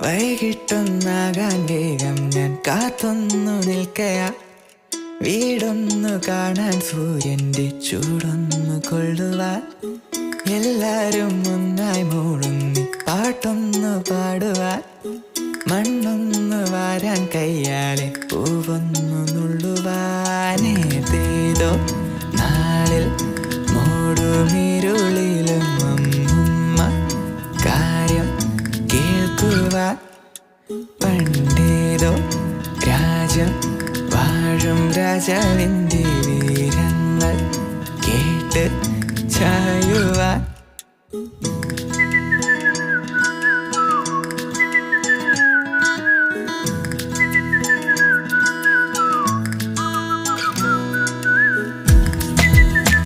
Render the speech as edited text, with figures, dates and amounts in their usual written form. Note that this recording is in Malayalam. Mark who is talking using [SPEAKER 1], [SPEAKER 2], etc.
[SPEAKER 1] വൈകിട്ടൊന്നാകാൻ വേഗം ഞാൻ കാത്തൊന്നു നിൽക്കയാ. വീടൊന്നു കാണാൻ സൂര്യന്റെ ചൂടൊന്നു കൊള്ളുവാൻ എല്ലാരും ഒന്നായി മൂടുന്നി പാട്ടൊന്നു പാടുവാൻ മണ്ണൊന്നു വാരാൻ കയ്യാലെ പൂവൊന്നു നുള്ളുവാനേതേതോ നാളിൽ മൂടുമിരുളിലും അമ്മുമ്മ കാര്യം കേൾക്കുവാൻ പണ്ടേതോ രാജം വാഴും രാജാവിൻ്റെ വീരങ്ങൾ കേട്ട് ചായുവാൻ